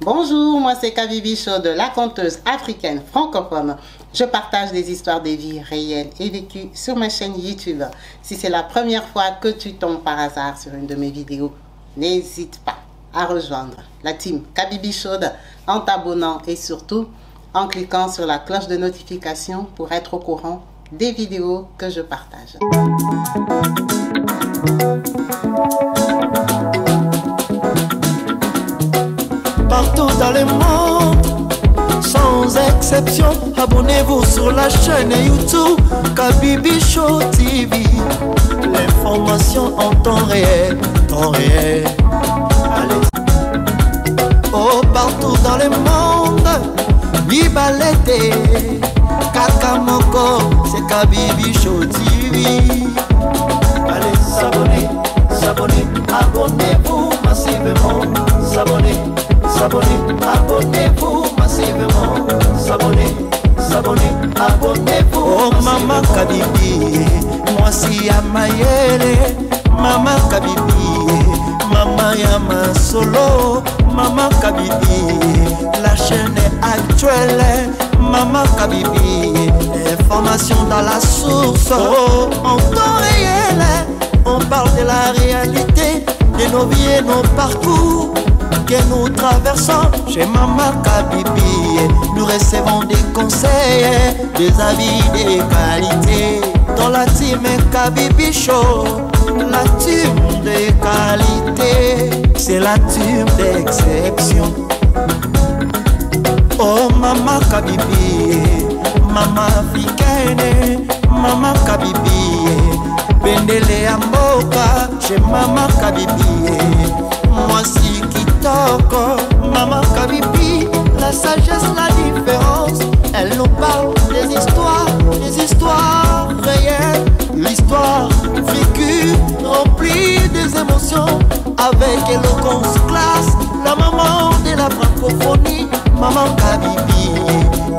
Bonjour, moi c'est Kabibi Chaude, la conteuse africaine francophone. Je partage des histoires de vie réelles et vécues sur ma chaîne YouTube. Si c'est la première fois que tu tombes par hasard sur une de mes vidéos, n'hésite pas à rejoindre la team Kabibi Chaude en t'abonnant et surtout en cliquant sur la cloche de notification pour être au courant des vidéos que je partage. Partout dans le monde, sans exception, abonnez-vous sur la chaîne YouTube Kabibi Show TV. L'information en temps réel, Allez. Oh, partout dans le monde, Bibalete, Kakamoko, c'est Kabibi Show TV. Allez, s'abonner, abonnez-vous massivement, s'abonner, abonnez-vous massivement, s'abonner, abonnez-vous. Oh maman Kabibi, moi si à Mayele, maman Kabibi, maman Yama Solo, maman Kabibi, la chaîne est actuelle, maman Kabibi, information dans la source, oh, en temps réel, on parle de la réalité, de nos vies et nos parcours que nous traversons chez Maman Kabibi. Nous recevons des conseils, des avis, des qualités. Dans la team Kabibi Show, la team de qualité, c'est la team d'exception. Oh Maman Kabibi, Maman africaine, Maman Kabibi, Bendele Amboka chez Maman Kabibi. Moi si Kitoko, Maman Kabibi, la sagesse, la différence. Elle nous parle des histoires réelles, l'histoire vécue, remplie des émotions, avec éloquence, classe, la maman de la francophonie, Maman Kabibi,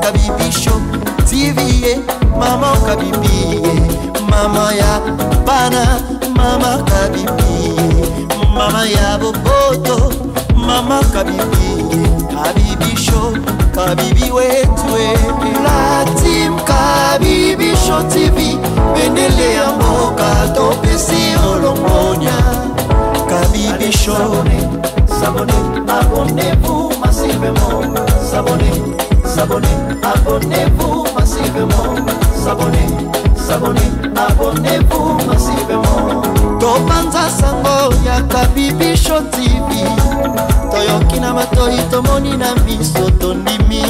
Kabibi Show TV, Maman Kabibi, Maman ya Bana, Maman Kabibi, Maman ya Boboto, Maman Kabibi, Kabibi Show, Kabibi wetwe. La team Kabibi Show TV, Bendele ya Mboka, Topesi Olongonia. Kabibi Show, s'abonner, abonnez-vous massivement, s'abonner, abonnez-vous massivement, s'abonner, abonnez-vous massivement. Topanza sango ya Kabibi Show TV, toyoki na matoi tomoni na miso tondimi,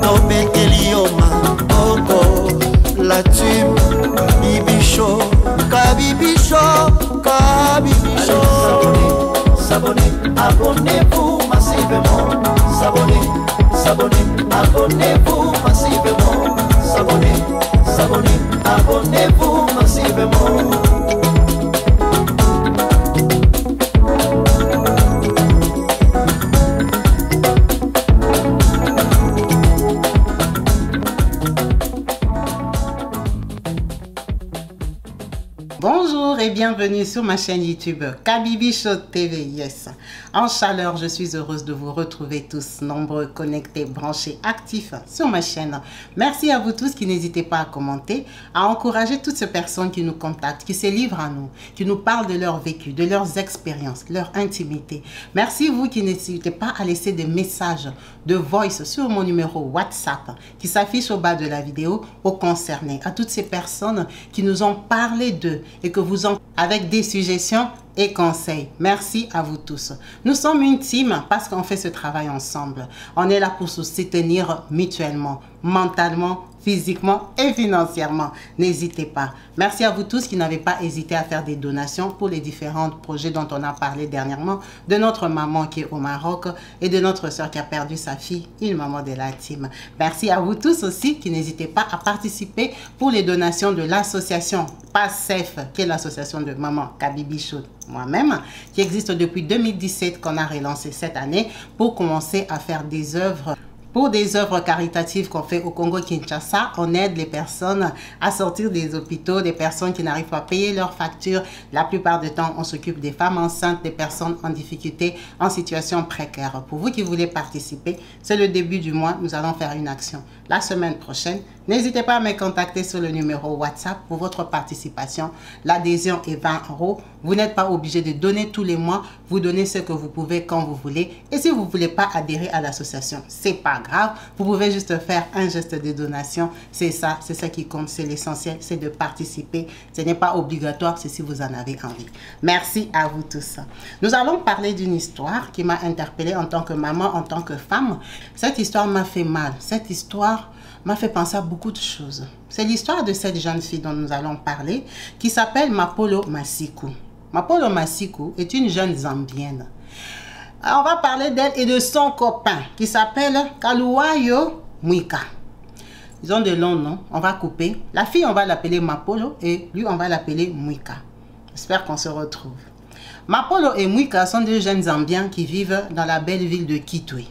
tobekeli yo maboko. La team Kabibi Show, Kabibi Show, Kabibi Show. S'abonner, abonnez-vous massivement, s'abonner, abonnez-vous massivement, s'abonner, abonnez-vous massivement. Bonjour et bienvenue sur ma chaîne YouTube Kabibi Show TV. Yes, en chaleur, je suis heureuse de vous retrouver tous nombreux, connectés, branchés, actifs sur ma chaîne. Merci à vous tous qui n'hésitez pas à commenter, à encourager toutes ces personnes qui nous contactent, qui se livrent à nous, qui nous parlent de leur vécu, de leurs expériences, leur intimité. Merci vous qui n'hésitez pas à laisser des messages de voice sur mon numéro WhatsApp qui s'affiche au bas de la vidéo aux concernés, à toutes ces personnes qui nous ont parlé d'eux et que vous en avec des suggestions et conseils. Merci à vous tous. Nous sommes une team parce qu'on fait ce travail ensemble. On est là pour se soutenir mutuellement, mentalement, physiquement et financièrement. N'hésitez pas. Merci à vous tous qui n'avez pas hésité à faire des donations pour les différents projets dont on a parlé dernièrement, de notre maman qui est au Maroc et de notre soeur qui a perdu sa fille, une maman de la team. Merci à vous tous aussi qui n'hésitez pas à participer pour les donations de l'association PASSEF, qui est l'association de Maman Kabibi Show, moi-même, qui existe depuis 2017, qu'on a relancé cette année pour commencer à faire des œuvres Pour des œuvres caritatives qu'on fait au Congo-Kinshasa, on aide les personnes à sortir des hôpitaux, des personnes qui n'arrivent pas à payer leurs factures. La plupart du temps, on s'occupe des femmes enceintes, des personnes en difficulté, en situation précaire. Pour vous qui voulez participer, c'est le début du mois, nous allons faire une action. La semaine prochaine, n'hésitez pas à me contacter sur le numéro WhatsApp pour votre participation. L'adhésion est 20 €. Vous n'êtes pas obligé de donner tous les mois, vous donnez ce que vous pouvez quand vous voulez. Et si vous ne voulez pas adhérer à l'association, c'est pas grave, vous pouvez juste faire un geste de donation. C'est ça qui compte, c'est l'essentiel, c'est de participer. Ce n'est pas obligatoire, c'est si vous en avez envie. Merci à vous tous. Nous allons parler d'une histoire qui m'a interpellée en tant que maman, en tant que femme. Cette histoire m'a fait mal. Cette histoire m'a fait penser à beaucoup de choses. C'est l'histoire de cette jeune fille dont nous allons parler, qui s'appelle Mapolo Masiku. Mapolo Masiku est une jeune Zambienne. On va parler d'elle et de son copain qui s'appelle Kaluwayo Mwika. Ils ont de longs noms, on va couper. La fille, on va l'appeler Mapolo et lui, on va l'appeler Mwika. J'espère qu'on se retrouve. Mapolo et Mwika sont deux jeunes Zambiens qui vivent dans la belle ville de Kitwe.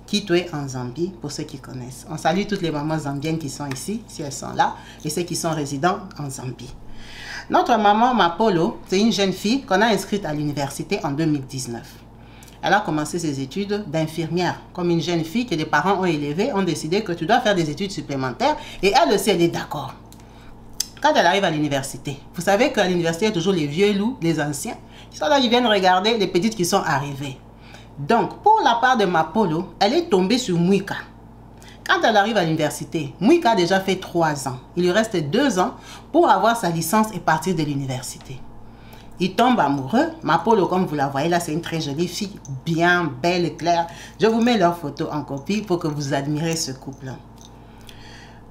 Kitwe en Zambie, pour ceux qui connaissent. On salue toutes les mamans zambiennes qui sont ici, si elles sont là, et ceux qui sont résidents en Zambie. Notre maman Mapolo, c'est une jeune fille qu'on a inscrite à l'université en 2019. Elle a commencé ses études d'infirmière, comme une jeune fille que les parents ont élevée, ont décidé que tu dois faire des études supplémentaires, et elle aussi, elle est d'accord. Quand elle arrive à l'université, vous savez qu'à l'université, il y a toujours les vieux loups, les anciens, qui sont là, ils viennent regarder les petites qui sont arrivées. Donc, pour la part de Mapolo, elle est tombée sur Mwika. Quand elle arrive à l'université, Mwika a déjà fait 3 ans. Il lui reste 2 ans pour avoir sa licence et partir de l'université. Il tombe amoureux. Mapolo, comme vous la voyez là, c'est une très jolie fille, bien belle, claire. Je vous mets leurs photos en copie pour que vous admirez ce couple.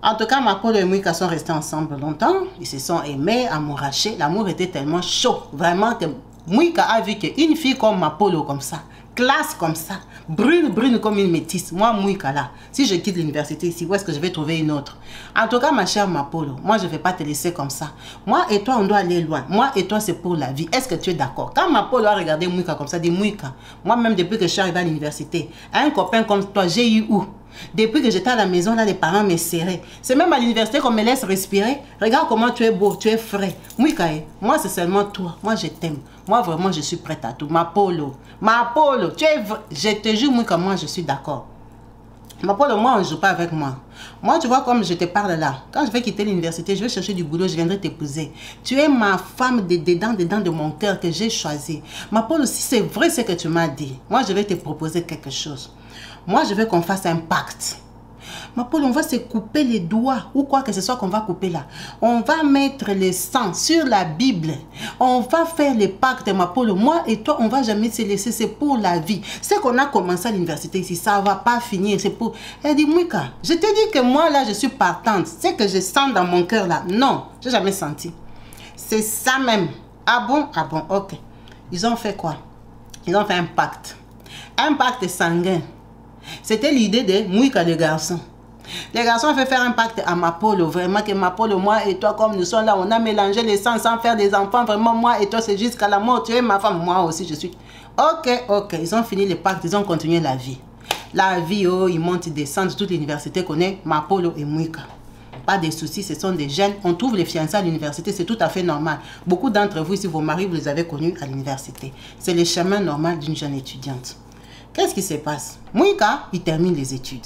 En tout cas, Mapolo et Mwika sont restés ensemble longtemps. Ils se sont aimés, amourachés. L'amour était tellement chaud, vraiment que Mwika a vu qu'une fille comme Mapolo, comme ça, classe comme ça, brune comme une métisse. Moi, Mwika là, si je quitte l'université ici, où est-ce que je vais trouver une autre? En tout cas, ma chère Mapolo, moi, je ne vais pas te laisser comme ça. Moi et toi, on doit aller loin. Moi et toi, c'est pour la vie. Est-ce que tu es d'accord? Quand Mapolo a regardé Mwika comme ça, dit Mwika, moi-même, depuis que je suis arrivée à l'université, un copain comme toi, j'ai eu où? Depuis que j'étais à la maison, là, les parents me serraient. C'est même à l'université qu'on me laisse respirer. Regarde comment tu es beau, tu es frais. Mwika, moi, c'est seulement toi. Moi, je t'aime. Moi, vraiment, je suis prête à tout. Mapolo, tu es... Je te jure, Mwika, moi, je suis d'accord. Mapolo, moi, on ne joue pas avec moi. Moi, tu vois, comme je te parle là, quand je vais quitter l'université, je vais chercher du boulot, je viendrai t'épouser. Tu es ma femme dedans de mon cœur que j'ai choisi. Mapolo, si c'est vrai ce que tu m'as dit, moi, je vais te proposer quelque chose. Moi, je veux qu'on fasse un pacte. Mapolo, on va se couper les doigts ou quoi que ce soit qu'on va couper là. On va mettre le sang sur la Bible. On va faire les pactes, Mapolo. Moi et toi, on ne va jamais se laisser. C'est pour la vie. Ce qu'on a commencé à l'université ici, ça ne va pas finir. C'est pour... Elle dit, Mwika, je te dis que moi là, je suis partante. C'est que je sens dans mon cœur là. Non, je n'ai jamais senti. C'est ça même. Ah bon, ok. Ils ont fait quoi? Ils ont fait un pacte. Un pacte sanguin. C'était l'idée de Mwika, le garçon. Les garçons ont fait faire un pacte à Mapolo. Vraiment que Mapolo, moi et toi, comme nous sommes là, on a mélangé les sangs sans faire des enfants. Vraiment, moi et toi, c'est jusqu'à la mort. Tu es ma femme, moi aussi, je suis... Ok. Ils ont fini le pacte, ils ont continué la vie. La vie, oh, ils montent, ils descendent. Toute l'université connaît Mapolo et Mwika. Pas de soucis, ce sont des jeunes. On trouve les fiancés à l'université, c'est tout à fait normal. Beaucoup d'entre vous, si vos maris, vous les avez connus à l'université. C'est le chemin normal d'une jeune étudiante. Qu'est-ce qui se passe? Mwika, il termine les études.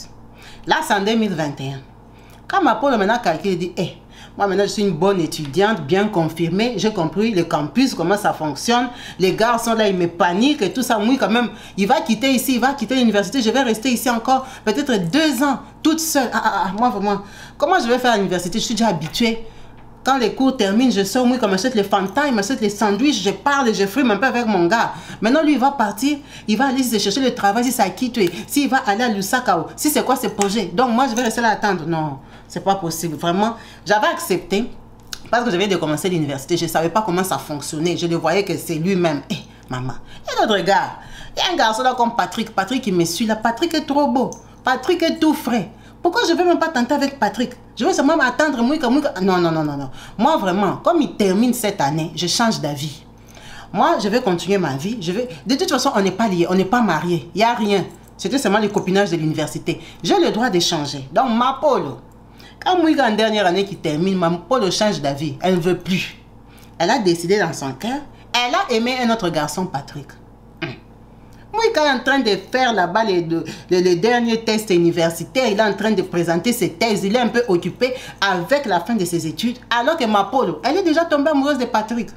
Là, c'est en 2021. Quand Mapolo maintenant calcule, il dit, moi maintenant je suis une bonne étudiante, bien confirmée, j'ai compris le campus, comment ça fonctionne, les gars sont là, ils me paniquent et tout ça. Moi quand même, il va quitter ici, il va quitter l'université, je vais rester ici encore peut-être 2 ans, toute seule. Moi vraiment, comment je vais faire à l'université? Je suis déjà habituée. Quand les cours terminent, je sors, moi, comme j'achète les fantas, il m'achète les sandwichs, je parle, je frime un peu avec mon gars. Maintenant, lui, il va partir, il va aller se chercher le travail, si c'est à Kitwe, s'il va aller à Lusaka, si c'est quoi ses projets. Donc, moi, je vais rester là à attendre. Non, c'est pas possible. Vraiment, j'avais accepté, parce que je venais de commencer l'université, je ne savais pas comment ça fonctionnait. Je le voyais que c'est lui-même. Maman, il y a d'autres gars. Il y a un garçon là comme Patrick. Patrick, il me suit là. Patrick est trop beau. Patrick est tout frais. Pourquoi je ne vais même pas tenter avec Patrick? Je vais seulement m'attendre. Non. Moi, vraiment, comme il termine cette année, je change d'avis. Moi, je vais continuer ma vie. De toute façon, on n'est pas liés, on n'est pas mariés. Il n'y a rien. C'était seulement le copinage de l'université. J'ai le droit de changer. Donc, ma Polo, quand Mwika en dernière année qui termine, ma Polo change d'avis. Elle ne veut plus. Elle a décidé dans son cœur. Elle a aimé un autre garçon, Patrick. Mwika est en train de faire là-bas les derniers tests universitaires. Il est en train de présenter ses thèses. Il est un peu occupé avec la fin de ses études. Alors que ma Polo, elle est déjà tombée amoureuse de Patrick.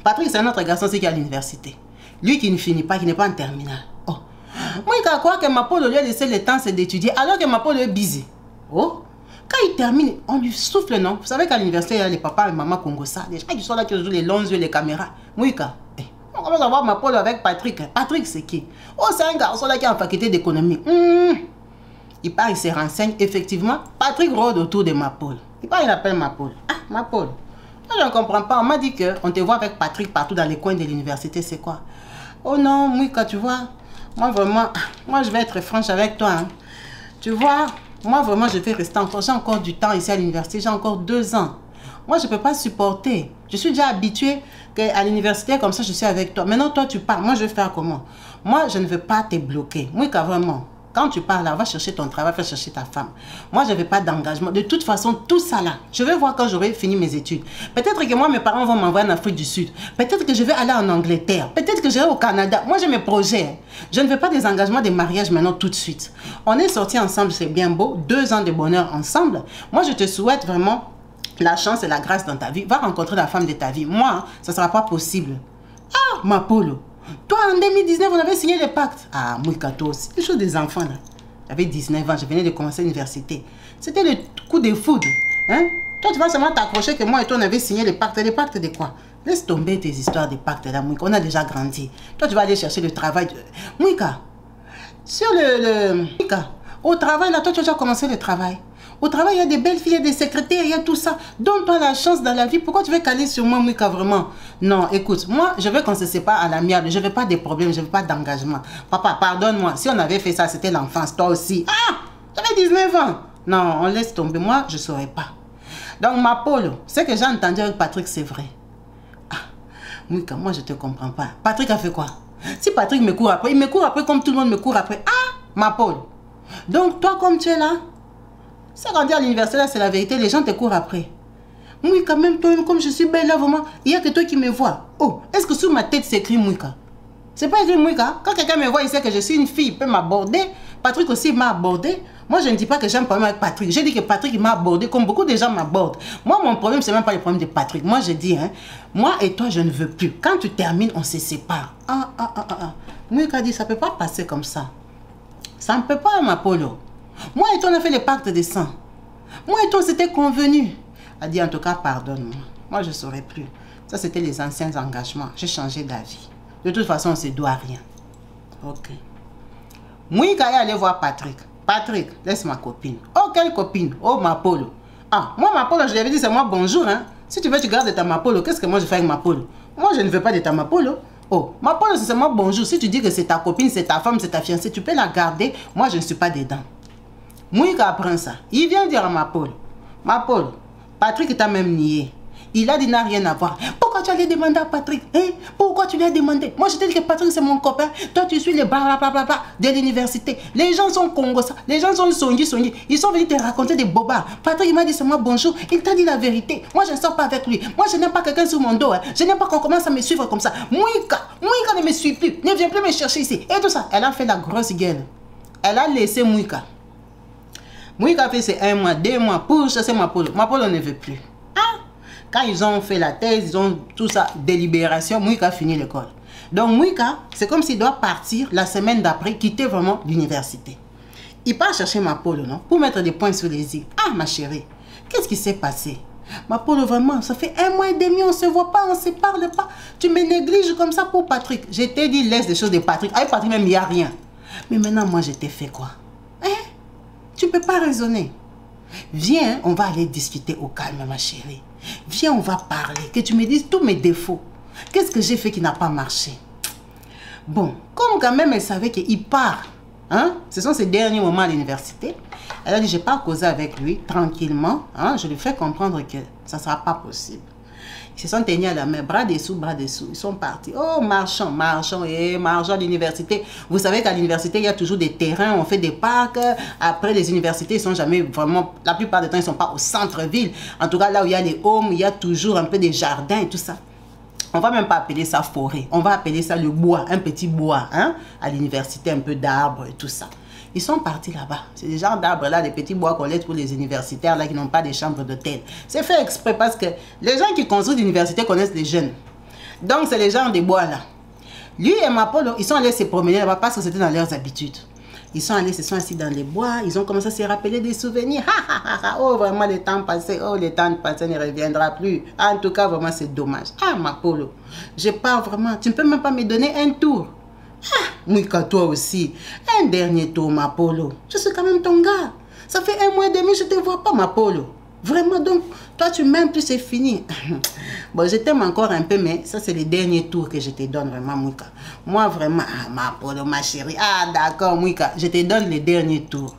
Patrick, c'est un autre garçon qui est à l'université. Lui qui ne finit pas, qui n'est pas en terminale. Oh. Mwika croit que ma Polo lui a laissé le temps d'étudier alors que ma Polo est busy. Oh. Quand il termine, on lui souffle, non? Vous savez qu'à l'université, il y a les papas et maman Congosa. Les gens qui sont là, qui jouent les longs yeux, les caméras. Mwika, on commence à voir ma Polo avec Patrick. Patrick, c'est qui? Oh, c'est un garçon là qui est en faculté d'économie. Il part, il se renseigne. Effectivement, Patrick rôde autour de ma Polo. Il part, il appelle ma Polo. Ah, ma Polo. Moi, je ne comprends pas. On m'a dit qu'on te voit avec Patrick partout dans les coins de l'université. C'est quoi? Oh non, Mwika, tu vois, moi vraiment, moi je vais être franche avec toi. Hein. Tu vois, moi vraiment, je vais rester encore. J'ai encore du temps ici à l'université. J'ai encore 2 ans. Moi, je ne peux pas supporter. Je suis déjà habituée qu'à l'université, comme ça, je suis avec toi. Maintenant, toi, tu pars. Moi, je vais faire comment? Moi, je ne veux pas te bloquer. Mwika, vraiment. Quand tu pars là, va chercher ton travail, va chercher ta femme. Moi, je n'avais pas d'engagement. De toute façon, tout ça là, je vais voir quand j'aurai fini mes études. Peut-être que moi, mes parents vont m'envoyer en Afrique du Sud. Peut-être que je vais aller en Angleterre. Peut-être que je vais au Canada. Moi, j'ai mes projets. Je ne veux pas des engagements de mariage maintenant tout de suite. On est sortis ensemble, c'est bien beau. 2 ans de bonheur ensemble. Moi, je te souhaite vraiment la chance et la grâce dans ta vie. Va rencontrer la femme de ta vie. Moi, ça ne sera pas possible. Ah, ma Polo. Toi, en 2019, on avait signé le pacte. Ah, Mwika, toi aussi. Les choses des enfants, là. J'avais 19 ans, je venais de commencer l'université. C'était le coup de foudre. Hein? Toi, tu vas seulement t'accrocher que moi et toi, on avait signé le pacte. Le pacte de quoi? Laisse tomber tes histoires de pacte, là, Mwika. On a déjà grandi. Toi, tu vas aller chercher le travail. Mwika, sur Mwika, au travail, là, toi, tu as déjà commencé le travail. Au travail, il y a des belles filles, il y a des secrétaires, il y a tout ça. Donne-toi la chance dans la vie. Pourquoi tu veux caler sur moi, Mwika, vraiment? Non, écoute, moi, je veux qu'on se sépare à l'amiable. Je ne veux pas de problèmes, je ne veux pas d'engagement. Papa, pardonne-moi. Si on avait fait ça, c'était l'enfance. Toi aussi. Ah, j'avais 19 ans. Non, on laisse tomber. Moi, je ne saurais pas. Donc, ma Polo, ce que j'ai entendu avec Patrick, c'est vrai. Ah, Mwika, moi, je ne te comprends pas. Patrick a fait quoi? Si Patrick me court après, il me court après comme tout le monde me court après. Ah, ma Polo. Donc, toi, comme tu es là, c'est quand tu es à l'université, là, c'est la vérité, les gens te courent après. Oui, quand même, toi, comme je suis belle là, vraiment, il n'y a que toi qui me vois. Oh, est-ce que sur ma tête, c'est écrit Mwika? C'est pas écrit Mwika. Quand quelqu'un me voit, il sait que je suis une fille, il peut m'aborder. Patrick aussi m'a abordé. Moi, je ne dis pas que j'ai un problème avec Patrick. J'ai dit que Patrick m'a abordé, comme beaucoup de gens m'abordent. Moi, mon problème, c'est même pas le problème de Patrick. Moi, je dis, hein, moi et toi, je ne veux plus. Quand tu termines, on se sépare. Mwika dit, ça ne peut pas passer comme ça. Ça ne peut pas, ma Polo. Moi et toi, on a fait le pacte de sang. Moi et toi, c'était convenu. Elle dit, en tout cas, pardonne-moi. Moi, je ne saurais plus. Ça, c'était les anciens engagements. J'ai changé d'avis. De toute façon, on ne se doit rien. Ok. Mwika est allé voir Patrick. Patrick, laisse ma copine. Oh, quelle copine? Oh, ma Polo. Ah, moi, ma Polo, je lui avais dit, c'est moi, bonjour. Hein. Si tu veux, tu gardes ta ma Polo. Qu'est-ce que moi, je fais avec ma Polo? Moi, je ne veux pas de ta ma Polo. Oh, ma Polo, c'est seulement bonjour. Si tu dis que c'est ta copine, c'est ta femme, c'est ta fiancée, tu peux la garder. Moi, je ne suis pas dedans. Mwika apprend ça. Il vient dire à ma Polo, Patrick t'a même nié. Il a dit n'a rien à voir. Pourquoi tu allais demander à Patrick? Hein? Pourquoi tu lui as demandé? Moi, je t'ai dit que Patrick, c'est mon copain. Toi, tu suis les blablabla de l'université. Les gens sont congolais. Les gens sont songi. Ils sont venus te raconter des bobards. Patrick, il m'a dit, c'est moi, bonjour. Il t'a dit la vérité. Moi, je ne sors pas avec lui. Moi, je n'aime pas quelqu'un sur mon dos. Hein. Je n'aime pas qu'on commence à me suivre comme ça. Mwika ne me suit plus. Ne viens plus me chercher ici. Et tout ça. Elle a fait la grosse gueule. Elle a laissé Mwika. Mwika a fait ses 1 mois, 2 mois pour chasser ma Polo. Ma Polo ne veut plus. Ah! Quand ils ont fait la thèse, ils ont tout ça, délibération, Mwika a fini l'école. Donc Mwika, c'est comme s'il doit partir la semaine d'après, quitter vraiment l'université. Il part chercher ma Polo, non? Pour mettre des points sur les i. Ah, ma chérie, qu'est-ce qui s'est passé? Ma Polo, vraiment, ça fait 1 mois et demi, on ne se voit pas, on ne se parle pas. Tu me négliges comme ça pour Patrick. Je t'ai dit, laisse des choses de Patrick. Avec Patrick même, il n'y a rien. Mais maintenant, moi, je t'ai fait quoi? Hein? Tu ne peux pas raisonner. Viens, on va aller discuter au calme, ma chérie. Viens, on va parler. Que tu me dises tous mes défauts. Qu'est-ce que j'ai fait qui n'a pas marché? Bon, comme quand même elle savait qu'il part. Hein? Ce sont ses derniers moments à l'université. Elle a dit, je ne vais pas causer avec lui tranquillement. Hein? Je lui fais comprendre que ça ne sera pas possible. Ils se sont tenus à la main, bras dessous, bras dessous. Ils sont partis. Oh, marchons, marchons, et marchons à l'université. Vous savez qu'à l'université, il y a toujours des terrains, on fait des parcs. Après, les universités, ils sont jamais vraiment, la plupart du temps, ils ne sont pas au centre-ville. En tout cas, là où il y a les homes, il y a toujours un peu des jardins et tout ça. On va même pas appeler ça forêt. On va appeler ça le bois, un petit bois, hein, à l'université, un peu d'arbres et tout ça. Ils sont partis là-bas. C'est des genres d'arbres là, des petits bois qu'on laisse pour les universitaires là qui n'ont pas des chambres d'hôtel. C'est fait exprès parce que les gens qui construisent l'université connaissent les jeunes. Donc c'est les gens des bois là. Lui et Mapolo, ils sont allés se promener là-bas parce que c'était dans leurs habitudes. Ils sont allés, se sont assis dans les bois, ils ont commencé à se rappeler des souvenirs. Oh, vraiment, le temps passé, oh, le temps passé ne reviendra plus. En tout cas, vraiment, c'est dommage. Ah, Mapolo, je pars vraiment, tu ne peux même pas me donner un tour. Ah, Mwika, toi aussi. Un dernier tour, Mapolo. Je suis quand même ton gars. Ça fait 1 mois et demi, je ne te vois pas, Mapolo. Vraiment, donc, toi, tu m'aimes plus, c'est fini. Bon, je t'aime encore un peu, mais ça, c'est le dernier tour que je te donne, vraiment, Mwika. Moi, vraiment, ah, Mapolo, ma chérie. Ah, d'accord, Mwika, je te donne le dernier tour.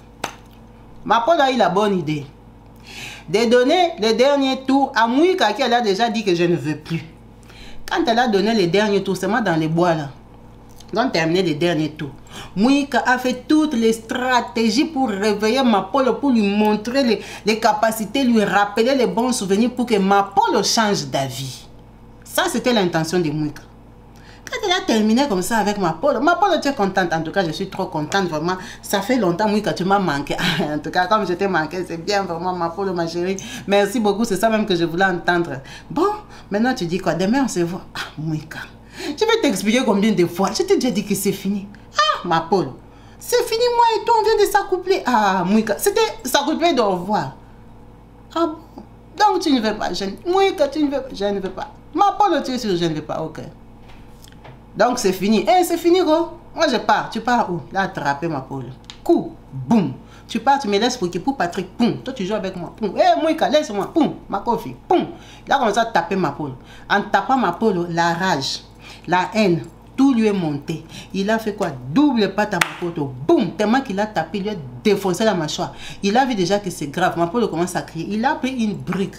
Mapolo a eu la bonne idée de donner le dernier tour à Mwika, qui elle a déjà dit que je ne veux plus. Quand elle a donné le dernier tour, c'est moi dans les bois, là. Ils ont terminé les derniers tours. Mwika a fait toutes les stratégies pour réveiller Mapolo, pour lui montrer les capacités, lui rappeler les bons souvenirs pour que Mapolo change d'avis. Ça, c'était l'intention de Mwika. Quand elle a terminé comme ça avec Mapolo, Mapolo, tu es contente. En tout cas, je suis trop contente, vraiment. Ça fait longtemps, Mwika, tu m'as manqué. En tout cas, comme je t'ai manqué, c'est bien, vraiment, Mapolo, ma chérie. Merci beaucoup, c'est ça même que je voulais entendre. Bon, maintenant, tu dis quoi? Demain, on se voit. Ah, Mwika. Je vais t'expliquer combien de fois. Je t'ai déjà dit que c'est fini. Ah, Mapolo. C'est fini, moi et toi, on vient de s'accoupler. Ah, Mwika. C'était s'accoupler d'au revoir. Ah bon? Donc, tu ne veux pas. Mwika, tu ne veux pas. Je ne veux pas. Mapolo, tu es sûr, je ne veux pas. Ok. Donc, c'est fini. Eh, c'est fini, gros. Moi, je pars. Tu pars où? Là, attraper Mapolo. Coup. Boum. Tu pars, tu me laisses pour Patrick. Poum. Toi, tu joues avec moi. Poum. Eh, Mwika, laisse-moi. Poum. Ma coffee. Poum. Là, on va taper Mapolo. En tapant Mapolo, la rage. La haine, tout lui est monté. Il a fait quoi? Double patte à Mapolo. Boum! Tellement qu'il a tapé, il lui a défoncé la mâchoire. Il a vu déjà que c'est grave. Mapolo commence à crier. Il a pris une brique,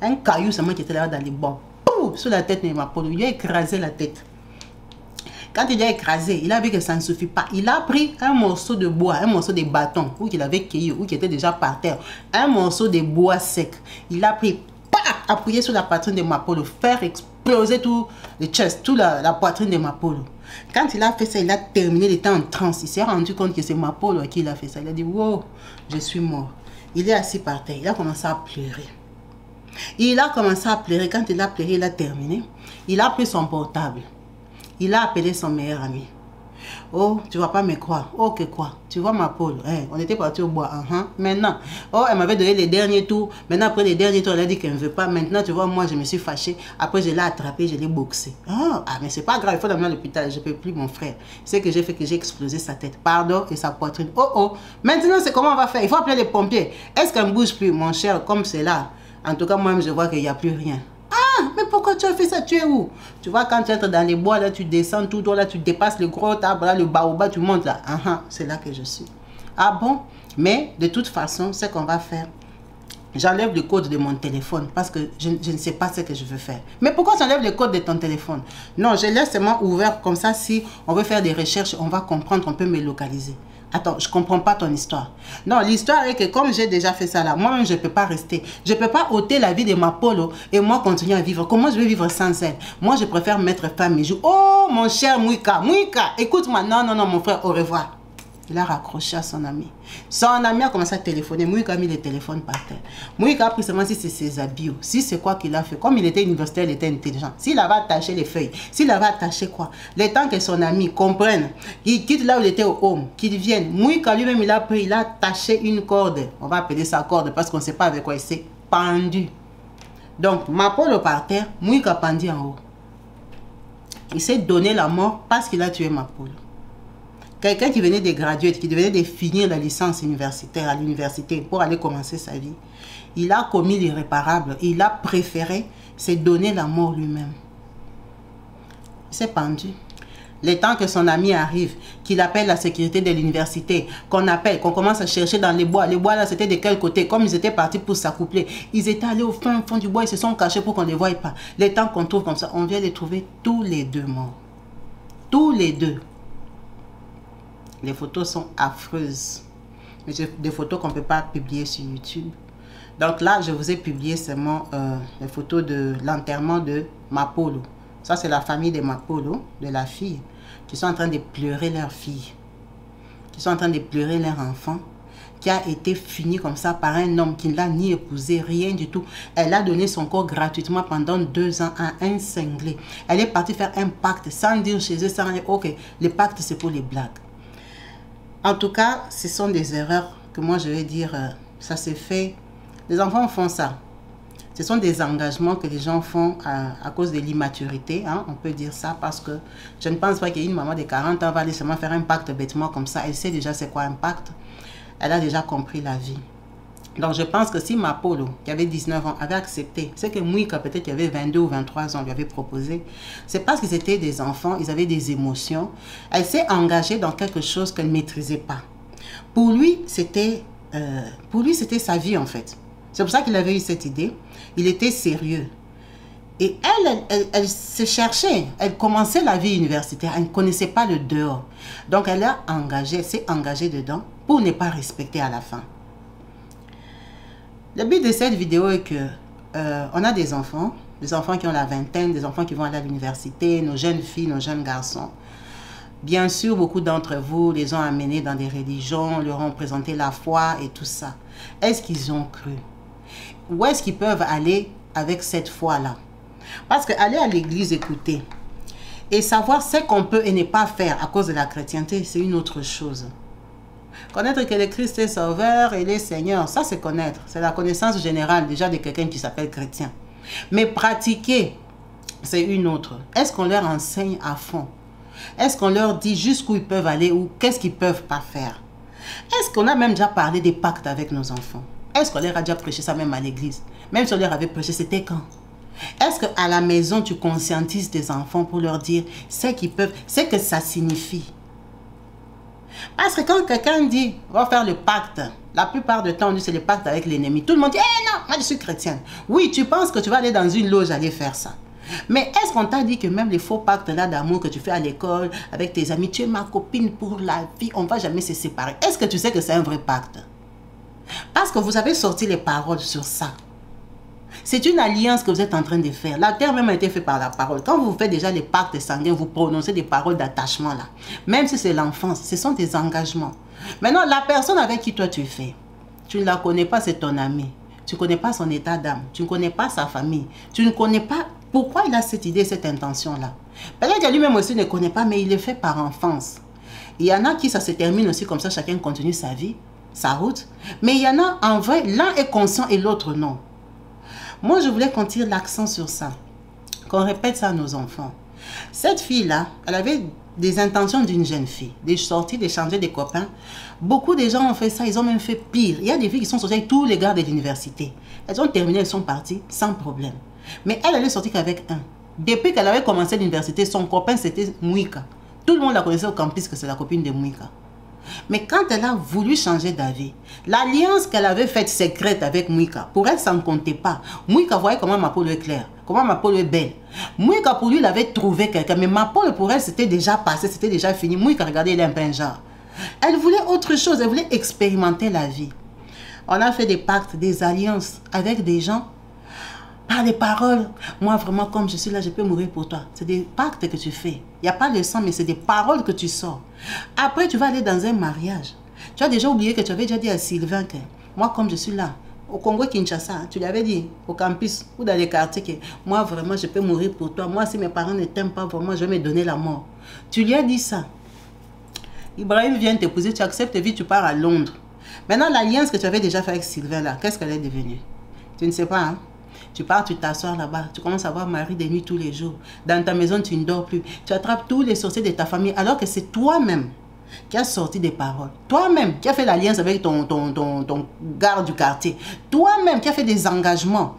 un caillou seulement qui était là dans les bords. Poum! Sur la tête de Mapolo. Il a écrasé la tête. Quand il a écrasé, il a vu que ça ne suffit pas. Il a pris un morceau de bois, un morceau de bâton, ou qu'il avait cueilli, ou qui était déjà par terre. Un morceau de bois sec. Il a pris, appuyé sur la poitrine de Mapolo, faire exploser tout le chest, toute la poitrine de Mapolo. Quand il a fait ça, il a terminé, il était en transe. Il s'est rendu compte que c'est Mapolo qui l'a fait ça. Il a dit, wow, je suis mort. Il est assis par terre, il a commencé à pleurer. Il a commencé à pleurer. Quand il a pleuré, il a terminé. Il a pris son portable. Il a appelé son meilleur ami. Oh, tu vas pas me croire. Oh, que quoi? Tu vois Mapolo, hein? On était parti au bois. Maintenant, oh, elle m'avait donné les derniers tours. Maintenant, après les derniers tours, elle a dit qu'elle ne veut pas. Maintenant, tu vois, moi, je me suis fâché. Après, je l'ai attrapé, je l'ai boxé. Ah, mais c'est pas grave, il faut l'amener à l'hôpital. Je ne peux plus, mon frère. C'est que j'ai fait que j'ai explosé sa tête. Pardon, et sa poitrine. Oh, oh. Maintenant, c'est comment on va faire? Il faut appeler les pompiers. Est-ce qu'elle ne bouge plus, mon cher, comme c'est là? En tout cas, moi-même, je vois qu'il n'y a plus rien. Ah, mais pourquoi tu as fait ça? Tu es où? Tu vois, quand tu entres dans les bois, là, tu descends tout droit, là, tu dépasses le gros arbre, là, le baobab, tu montes là. C'est là que je suis. Ah bon? Mais, de toute façon, ce qu'on va faire, j'enlève le code de mon téléphone parce que je ne sais pas ce que je veux faire. Mais pourquoi j'enlève le code de ton téléphone? Non, je laisse seulement ouvert comme ça. Si on veut faire des recherches, on va comprendre, on peut me localiser. Attends, je ne comprends pas ton histoire. Non, l'histoire est que comme j'ai déjà fait ça là, moi-même, je ne peux pas rester. Je ne peux pas ôter la vie de Mapolo et moi continuer à vivre. Comment je vais vivre sans elle? Moi, je préfère mettre femme et jour. Oh, mon cher Mwika, Mwika, écoute-moi. Non, non, non, mon frère, au revoir. Il a raccroché à son ami. Son ami a commencé à téléphoner. Mwika a mis le téléphone par terre. Mwika a pris seulement si c'est ses habits, si c'est quoi qu'il a fait. Comme il était universitaire, il était intelligent. S'il avait attaché les feuilles, s'il avait attaché quoi, le temps que son ami comprenne, il quitte là où il était au home, qu'il vienne. Mwika lui-même, il a pris, il a attaché une corde. On va appeler ça corde parce qu'on ne sait pas avec quoi il s'est pendu. Donc, Mapolo par terre, Mwika pendu en haut. Il s'est donné la mort parce qu'il a tué Mapolo. Quelqu'un qui venait de graduer, qui venait de finir la licence universitaire à l'université pour aller commencer sa vie, il a commis l'irréparable. Il a préféré se donner la mort lui-même. Il s'est pendu. Le temps que son ami arrive, qu'il appelle la sécurité de l'université, qu'on appelle, qu'on commence à chercher dans les bois. Les bois là, c'était de quel côté? Comme ils étaient partis pour s'accoupler, ils étaient allés au fond du bois, ils se sont cachés pour qu'on ne les voie pas. Le temps qu'on trouve comme ça, on vient les trouver tous les deux morts. Tous les deux. Les photos sont affreuses. Mais c'est des photos qu'on ne peut pas publier sur YouTube. Donc là, je vous ai publié seulement les photos de l'enterrement de Mapolo. Ça, c'est la famille de Mapolo, de la fille, qui sont en train de pleurer leur fille, qui sont en train de pleurer leur enfant, qui a été fini comme ça par un homme qui ne l'a ni épousé, rien du tout. Elle a donné son corps gratuitement pendant 2 ans à un cinglé. Elle est partie faire un pacte sans dire chez eux, sans dire, ok, le pacte c'est pour les blagues. En tout cas, ce sont des erreurs que moi je vais dire, ça s'est fait. Les enfants font ça. Ce sont des engagements que les gens font à cause de l'immaturité, hein, on peut dire ça, parce que je ne pense pas qu'il y ait une maman de 40 ans va aller seulement faire un pacte bêtement comme ça. Elle sait déjà c'est quoi un pacte. Elle a déjà compris la vie. Donc je pense que si Mapolo, qui avait 19 ans, avait accepté, c'est que Mwika, peut-être qui avait 22 ou 23 ans, lui avait proposé, c'est parce qu'ils étaient des enfants, ils avaient des émotions. Elle s'est engagée dans quelque chose qu'elle ne maîtrisait pas. Pour lui, c'était sa vie en fait. C'est pour ça qu'il avait eu cette idée. Il était sérieux. Et elle se cherchait. Elle commençait la vie universitaire. Elle ne connaissait pas le dehors. Donc, elle s'est engagée dedans pour ne pas respecter à la fin. Le but de cette vidéo est que on a des enfants qui ont la vingtaine, des enfants qui vont aller à l'université, nos jeunes filles, nos jeunes garçons. Bien sûr, beaucoup d'entre vous les ont amenés dans des religions, leur ont présenté la foi et tout ça. Est-ce qu'ils ont cru? Où est-ce qu'ils peuvent aller avec cette foi-là? Parce qu'aller à l'église écouter et savoir ce qu'on peut et ne pas faire à cause de la chrétienté, c'est une autre chose. Connaître que le Christ est sauveur et le Seigneur, ça c'est connaître. C'est la connaissance générale déjà de quelqu'un qui s'appelle chrétien. Mais pratiquer, c'est une autre. Est-ce qu'on leur enseigne à fond? Est-ce qu'on leur dit jusqu'où ils peuvent aller ou qu'est-ce qu'ils ne peuvent pas faire? Est-ce qu'on a même déjà parlé des pactes avec nos enfants? Est-ce qu'on leur a déjà prêché ça même à l'église? Même si on leur avait prêché, c'était quand? Est-ce qu'à la maison, tu conscientises tes enfants pour leur dire ce qu'ils peuvent, ce que ça signifie? Parce que quand quelqu'un dit, on va faire le pacte, la plupart du temps, on dit c'est le pacte avec l'ennemi. Tout le monde dit, eh non, moi je suis chrétienne. Oui, tu penses que tu vas aller dans une loge aller faire ça. Mais est-ce qu'on t'a dit que même les faux pactes là d'amour que tu fais à l'école avec tes amis, tu es ma copine pour la vie, on ne va jamais se séparer. Est-ce que tu sais que c'est un vrai pacte? Parce que vous avez sorti les paroles sur ça. C'est une alliance que vous êtes en train de faire. La terre même a été faite par la parole. Quand vous faites déjà les pactes sanguins, vous prononcez des paroles d'attachement là. Même si c'est l'enfance, ce sont des engagements. Maintenant, la personne avec qui toi tu fais, tu ne la connais pas, c'est ton ami. Tu ne connais pas son état d'âme. Tu ne connais pas sa famille. Tu ne connais pas pourquoi il a cette idée, cette intention-là. Peut-être que lui-même aussi ne connaît pas, mais il le fait par enfance. Il y en a qui ça se termine aussi comme ça, chacun continue sa vie, sa route. Mais il y en a en vrai, l'un est conscient et l'autre non. Moi, je voulais qu'on tire l'accent sur ça. Qu'on répète ça à nos enfants. Cette fille-là, elle avait des intentions d'une jeune fille. Des sorties, d'échanger des copains. Beaucoup de gens ont fait ça, ils ont même fait pire. Il y a des filles qui sont sorties avec tous les gars de l'université. Elles ont terminé, elles sont parties sans problème. Mais elle est sortie qu'avec un. Depuis qu'elle avait commencé l'université, son copain c'était Mwika. Tout le monde la connaissait au campus que c'est la copine de Mwika. Mais quand elle a voulu changer d'avis, l'alliance qu'elle avait faite secrète avec Mwika, pour elle, ça ne comptait pas. Mwika voyait comment Mapolo est claire, comment Mapolo est belle. Mwika, pour lui, il avait trouvé quelqu'un. Mais Mapolo, pour elle, c'était déjà passé, c'était déjà fini. Mwika, regardez, il est un peu un genre. Elle voulait autre chose, elle voulait expérimenter la vie. On a fait des pactes, des alliances avec des gens. Par les paroles, moi vraiment comme je suis là, je peux mourir pour toi. C'est des pactes que tu fais. Il n'y a pas le sang, mais c'est des paroles que tu sors. Après, tu vas aller dans un mariage. Tu as déjà oublié que tu avais déjà dit à Sylvain que moi comme je suis là, au Congo-Kinshasa, tu lui avais dit au campus ou dans les quartiers que moi vraiment je peux mourir pour toi. Moi si mes parents ne t'aiment pas vraiment, je vais me donner la mort. Tu lui as dit ça. Ibrahim vient t'épouser, tu acceptes vite, tu pars à Londres. Maintenant l'alliance que tu avais déjà fait avec Sylvain là, qu'est-ce qu'elle est devenue? Tu ne sais pas, hein? Tu pars, tu t'assois là-bas, tu commences à voir Marie des nuits tous les jours. Dans ta maison, tu ne dors plus. Tu attrapes tous les sorciers de ta famille, alors que c'est toi-même qui as sorti des paroles. Toi-même qui as fait l'alliance avec ton garde du quartier. Toi-même qui as fait des engagements.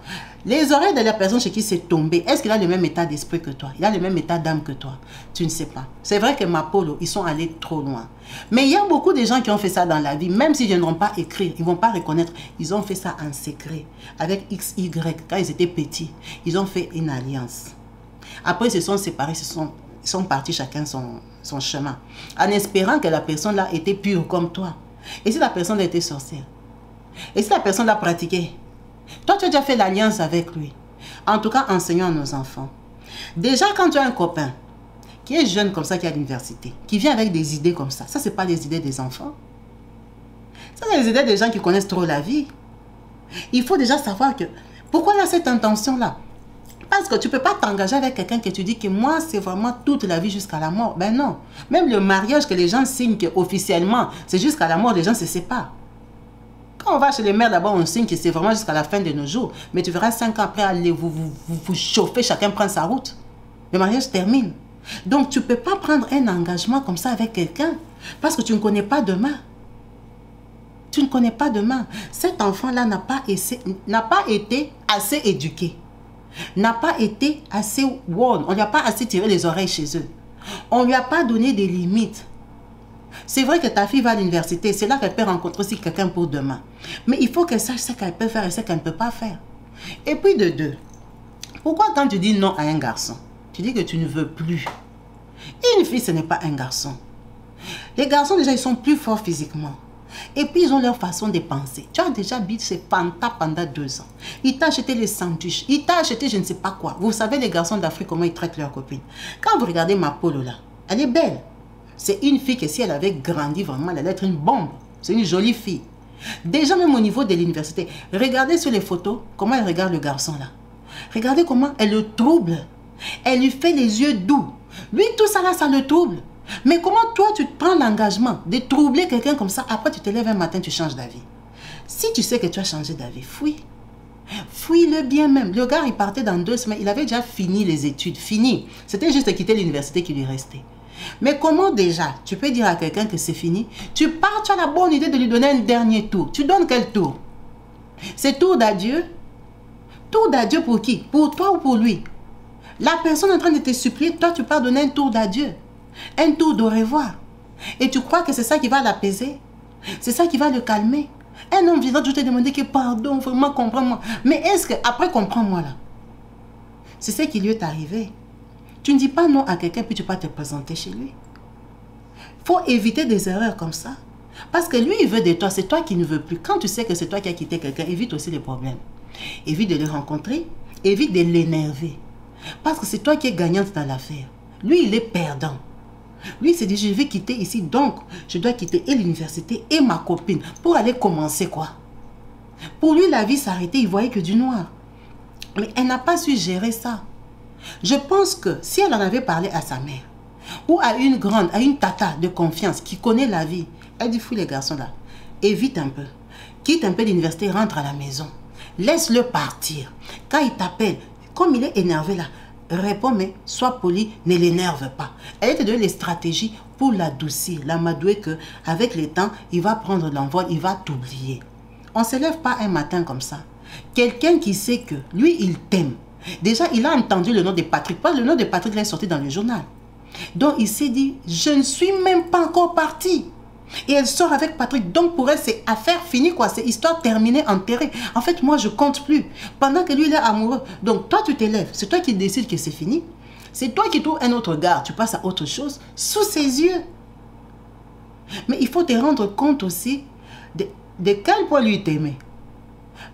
Les oreilles de la personne chez qui c'est tombé, est-ce qu'il a le même état d'esprit que toi? Il a le même état d'âme que toi? Tu ne sais pas. C'est vrai que Mapolo, ils sont allés trop loin. Mais il y a beaucoup de gens qui ont fait ça dans la vie, même s'ils ne viendront pas écrire, ils ne vont pas reconnaître. Ils ont fait ça en secret, avec XY, quand ils étaient petits. Ils ont fait une alliance. Après, ils se sont séparés, ils sont partis chacun son chemin, en espérant que la personne là était pure comme toi. Et si la personne était sorcière? Et si la personne l'a pratiqué? Toi, tu as déjà fait l'alliance avec lui. En tout cas, enseignons à nos enfants. Déjà, quand tu as un copain qui est jeune comme ça, qui est à l'université, qui vient avec des idées comme ça c'est pas les idées des enfants. Ça, c'est les idées des gens qui connaissent trop la vie. Il faut déjà savoir que... Pourquoi il a cette intention-là? Parce que tu ne peux pas t'engager avec quelqu'un que tu dis que moi, c'est vraiment toute la vie jusqu'à la mort. Ben non. Même le mariage que les gens signent que officiellement, c'est jusqu'à la mort, les gens se séparent. Quand on va chez les mères, d'abord, on signe que c'est vraiment jusqu'à la fin de nos jours. Mais tu verras 5 ans après, allez, vous chauffer, chacun prend sa route. Le mariage termine. Donc, tu ne peux pas prendre un engagement comme ça avec quelqu'un parce que tu ne connais pas demain. Tu ne connais pas demain. Cet enfant-là n'a pas été assez éduqué. N'a pas été assez warn. On ne lui a pas assez tiré les oreilles chez eux. On ne lui a pas donné des limites. C'est vrai que ta fille va à l'université, c'est là qu'elle peut rencontrer aussi quelqu'un pour demain. Mais il faut qu'elle sache ce qu'elle peut faire et ce qu'elle ne peut pas faire. Et puis de deux, pourquoi quand tu dis non à un garçon, tu dis que tu ne veux plus? Et une fille, ce n'est pas un garçon. Les garçons, déjà, ils sont plus forts physiquement. Et puis, ils ont leur façon de penser. Tu as déjà bu ces Fanta pendant 2 ans. Il t'a acheté les sandwichs. Il t'a acheté je ne sais pas quoi. Vous savez, les garçons d'Afrique, comment ils traitent leurs copines. Quand vous regardez Mapolo là, elle est belle. C'est une fille que si elle avait grandi vraiment, elle allait être une bombe. C'est une jolie fille. Déjà même au niveau de l'université, regardez sur les photos comment elle regarde le garçon là. Regardez comment elle le trouble. Elle lui fait les yeux doux. Lui, tout ça là, ça le trouble. Mais comment toi, tu te prends l'engagement de troubler quelqu'un comme ça, après tu te lèves un matin, tu changes d'avis. Si tu sais que tu as changé d'avis, fuis. Fuis-le bien même. Le gars, il partait dans 2 semaines. Il avait déjà fini les études. Fini. C'était juste quitter l'université qui lui restait. Mais comment déjà tu peux dire à quelqu'un que c'est fini? Tu pars, tu as la bonne idée de lui donner un dernier tour. Tu donnes quel tour? C'est tour d'adieu? Tour d'adieu pour qui? Pour toi ou pour lui? La personne est en train de te supplier, toi tu pars donner un tour d'adieu. Un tour de revoir. Et tu crois que c'est ça qui va l'apaiser? C'est ça qui va le calmer? Un homme viendra te demander que pardon, vraiment comprends-moi. Mais est-ce que, après comprends-moi là, c'est ce qui lui est arrivé. Tu ne dis pas non à quelqu'un puis tu vas te présenter chez lui. Il faut éviter des erreurs comme ça. Parce que lui, il veut de toi, c'est toi qui ne veux plus. Quand tu sais que c'est toi qui as quitté quelqu'un, évite aussi les problèmes. Évite de le rencontrer, évite de l'énerver. Parce que c'est toi qui es gagnante dans l'affaire. Lui, il est perdant. Lui, il s'est dit, je vais quitter ici, donc je dois quitter et l'université et ma copine pour aller commencer quoi? Pour lui, la vie s'arrêtait, il voyait que du noir. Mais elle n'a pas su gérer ça. Je pense que si elle en avait parlé à sa mère, ou à une grande, à une tata de confiance qui connaît la vie, elle dit, fou les garçons là, évite un peu. Quitte un peu l'université, rentre à la maison. Laisse-le partir. Quand il t'appelle, comme il est énervé là, réponds, mais sois poli, ne l'énerve pas. Elle te donne les stratégies pour l'adoucir, l'amadouer que avec le temps, il va prendre l'envol, il va t'oublier. On ne se lève pas un matin comme ça. Quelqu'un qui sait que lui, il t'aime. Déjà, il a entendu le nom de Patrick. Parce que le nom de Patrick il est sorti dans le journal. Donc, il s'est dit, je ne suis même pas encore parti. Et elle sort avec Patrick. Donc, pour elle, c'est affaire finie, quoi. C'est histoire terminée, enterrée. En fait, moi, je compte plus. Pendant que lui, il est amoureux. Donc, toi, tu t'élèves. C'est toi qui décides que c'est fini. C'est toi qui trouves un autre gars. Tu passes à autre chose sous ses yeux. Mais il faut te rendre compte aussi de quel point lui t'aimait.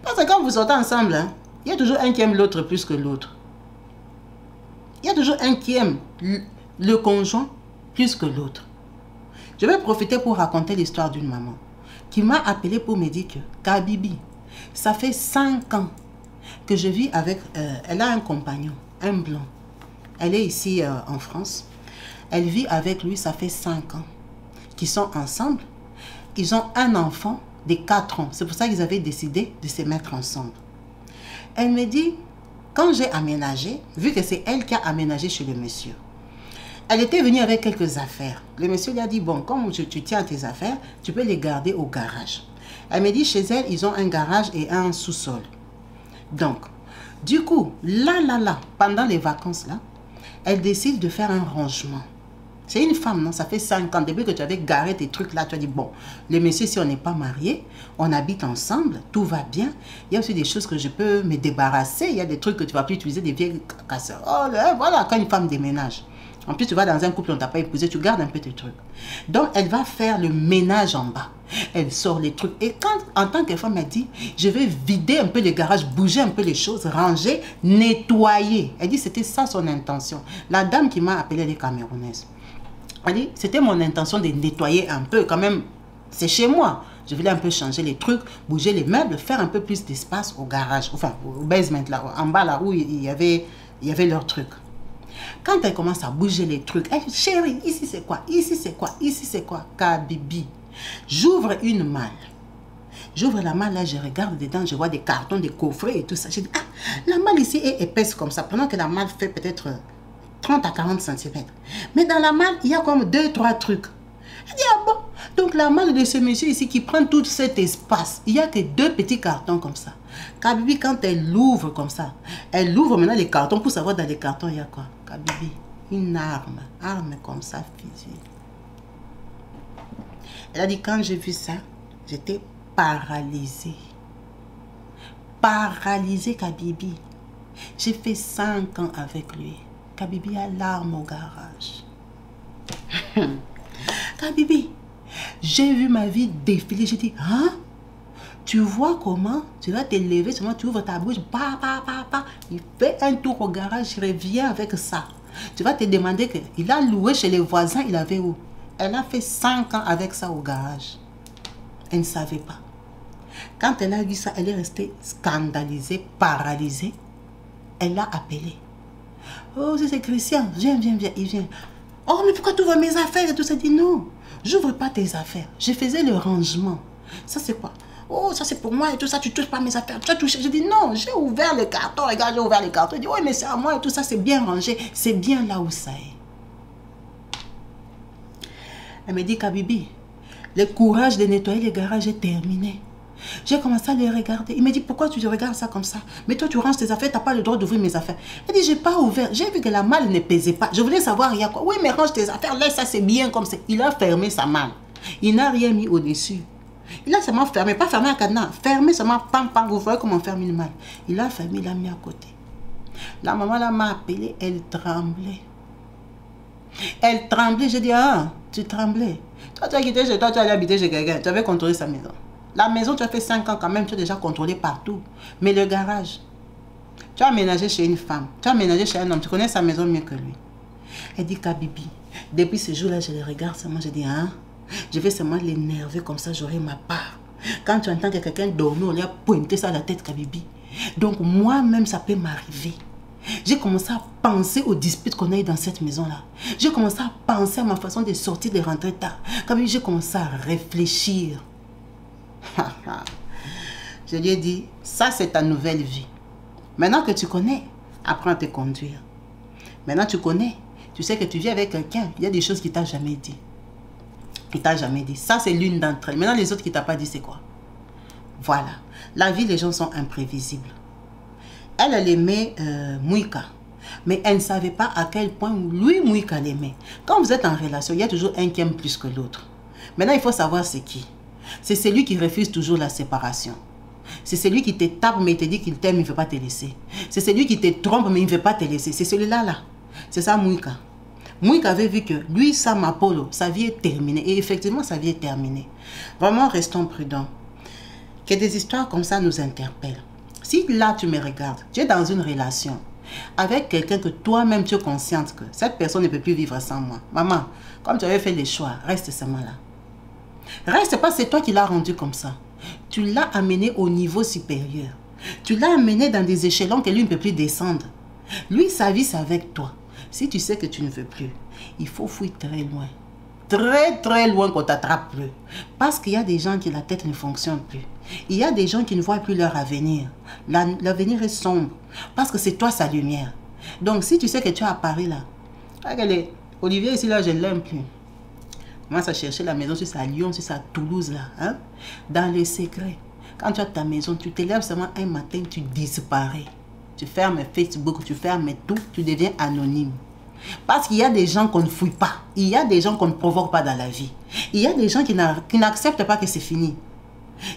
Parce que quand vous sortez ensemble, hein, il y a toujours un qui aime l'autre plus que l'autre. Il y a toujours un qui aime le conjoint plus que l'autre. Je vais profiter pour raconter l'histoire d'une maman qui m'a appelé pour me dire que Kabibi, ça fait 5 ans que je vis avec... elle a un compagnon, un blanc. Elle est ici en France. Elle vit avec lui, ça fait 5 ans qu'ils sont ensemble. Ils ont un enfant de 4 ans. C'est pour ça qu'ils avaient décidé de se mettre ensemble. Elle me dit, quand j'ai aménagé, vu que c'est elle qui a aménagé chez le monsieur, elle était venue avec quelques affaires. Le monsieur lui a dit, bon, comme tu tiens à tes affaires, tu peux les garder au garage. Elle me dit, chez elle, ils ont un garage et un sous-sol. Donc, Du coup, là, pendant les vacances, là, elle décide de faire un rangement. C'est une femme, non? Ça fait 5 ans. Depuis que tu avais garé tes trucs là, tu as dit, bon, les messieurs, si on n'est pas mariés, on habite ensemble, tout va bien. Il y a aussi des choses que je peux me débarrasser. Il y a des trucs que tu ne vas plus utiliser, des vieilles casseroles. Voilà, quand une femme déménage. En plus, tu vas dans un couple, on ne t'a pas épousé, tu gardes un peu tes trucs. Donc, elle va faire le ménage en bas. Elle sort les trucs. Et quand, en tant que femme, elle dit, je vais vider un peu les garages, bouger un peu les choses, ranger, nettoyer. Elle dit, c'était ça son intention. La dame qui m'a appelée, elle est camerounaise. Elle dit, c'était mon intention de nettoyer un peu, quand même, c'est chez moi. Je voulais un peu changer les trucs, bouger les meubles, faire un peu plus d'espace au garage, enfin, au basement, là, en bas, là où il y avait leurs trucs. Quand elle commence à bouger les trucs, elle dit, chérie, ici c'est quoi? Ici c'est quoi? Ici c'est quoi? Kabibi. J'ouvre une malle. J'ouvre la malle, là, je regarde dedans, je vois des cartons, des coffrets et tout ça. Je dis, ah, la malle ici est épaisse comme ça, pendant que la malle fait peut-être 30 à 40 cm. Mais dans la malle, il y a comme 2-3 trucs. Elle dit, ah bon? Donc la malle de ce monsieur ici qui prend tout cet espace, il n'y a que 2 petits cartons comme ça. Kabibi, quand elle l'ouvre comme ça, elle ouvre maintenant les cartons pour savoir dans les cartons, il y a quoi? Kabibi, une arme comme ça, physique. Elle a dit, quand j'ai vu ça, j'étais paralysée. Paralysée, Kabibi. J'ai fait 5 ans avec lui. Kabibi a l'arme au garage. Kabibi, j'ai vu ma vie défiler. J'ai dit, hein? Tu vois comment? Tu vas te lever, seulement tu ouvres ta bouche, il fait un tour au garage, il revient avec ça. Tu vas te demander qu'il a loué chez les voisins, il avait où? Elle a fait 5 ans avec ça au garage. Elle ne savait pas. Quand elle a vu ça, elle est restée scandalisée, paralysée. Elle l'a appelé. Oh, c'est Christian, viens, il vient. Oh, mais pourquoi tu ouvres mes affaires et tout ça? Elle dit non, j'ouvre pas tes affaires. Je faisais le rangement. Ça, c'est quoi? Oh, ça, c'est pour moi et tout ça, tu touches pas mes affaires. Tu as touché. Je dis non, j'ai ouvert le carton. Regarde, j'ai ouvert le carton. Elle dit oui, mais c'est à moi et tout ça, c'est bien rangé. C'est bien là où ça est. Elle me dit, Kabibi, le courage de nettoyer les garages est terminé. J'ai commencé à les regarder. Il me dit, pourquoi tu regardes ça comme ça? Mais toi, tu ranges tes affaires, tu n'as pas le droit d'ouvrir mes affaires. Elle dit, j'ai pas ouvert. J'ai vu que la malle ne pesait pas. Je voulais savoir, il y a quoi? Oui, mais range tes affaires, laisse ça, c'est bien comme c'est. Il a fermé sa malle. Il n'a rien mis au-dessus. Il a seulement fermé, pas fermé un cadenas. Fermé seulement, pam, vous voyez comment on ferme une malle. Il a fermé, il l'a mis à côté. La maman là m'a appelé, elle tremblait. Elle tremblait, j'ai dit, ah, tu tremblais. Toi, tu as quitté chez toi, tu allais habiter chez quelqu'un. Tu avais contrôlé sa maison. La maison, tu as fait 5 ans quand même, tu as déjà contrôlé partout. Mais le garage, tu as aménagé chez une femme, tu as aménagé chez un homme, tu connais sa maison mieux que lui. Elle dit, Kabibi, depuis ce jour-là, je le regarde seulement, je dis, hein, je vais seulement l'énerver comme ça, j'aurai ma part. Quand tu entends que quelqu'un dormait, on lui a pointé ça à la tête, Kabibi. Donc moi-même, ça peut m'arriver. J'ai commencé à penser aux disputes qu'on a eues dans cette maison-là. J'ai commencé à penser à ma façon de sortir, de rentrer tard. Kabibi, j'ai commencé à réfléchir. Je lui ai dit, ça c'est ta nouvelle vie. Maintenant que tu connais, apprends à te conduire. Maintenant tu connais, tu sais que tu vis avec quelqu'un, il y a des choses qu'il t'a jamais dit. Il t'a jamais dit. Ça c'est l'une d'entre elles. Maintenant les autres qu'il t'a pas dit, c'est quoi? Voilà. La vie, les gens sont imprévisibles. Elle aimait Mouika. Mais elle ne savait pas à quel point lui, Mouika, l'aimait. Quand vous êtes en relation, il y a toujours un qui aime plus que l'autre. Maintenant, il faut savoir c'est qui. C'est celui qui refuse toujours la séparation. C'est celui qui te tape mais il te dit qu'il t'aime, il ne veut pas te laisser. C'est celui qui te trompe mais il ne veut pas te laisser. C'est celui-là, là. C'est ça, Mouika. Mouika avait vu que lui, Sam Apollo, sa vie est terminée. Et effectivement, sa vie est terminée. Vraiment, restons prudents. Que des histoires comme ça nous interpellent. Si là, tu me regardes, tu es dans une relation avec quelqu'un que toi-même, tu es consciente que cette personne ne peut plus vivre sans moi. Maman, comme tu avais fait les choix, reste seulement là. Reste pas, c'est toi qui l'as rendu comme ça. Tu l'as amené au niveau supérieur. Tu l'as amené dans des échelons que lui ne peut plus descendre. Lui, sa vie, c'est avec toi. Si tu sais que tu ne veux plus, il faut fuir très loin. Très loin qu'on t'attrape plus. Parce qu'il y a des gens qui la tête ne fonctionne plus. Il y a des gens qui ne voient plus leur avenir. L'avenir est sombre. Parce que c'est toi sa lumière. Donc si tu sais que tu es à Paris là, regardez, Olivier ici là, je ne l'aime plus. Commence à chercher la maison, si c'est à Lyon, si c'est à Toulouse là. Hein? Dans les secrets. Quand tu as ta maison, tu te lèves seulement un matin, tu disparais. tu fermes Facebook, tu fermes tout, tu deviens anonyme. Parce qu'il y a des gens qu'on ne fouille pas. Il y a des gens qu'on ne provoque pas dans la vie. Il y a des gens qui n'acceptent pas que c'est fini.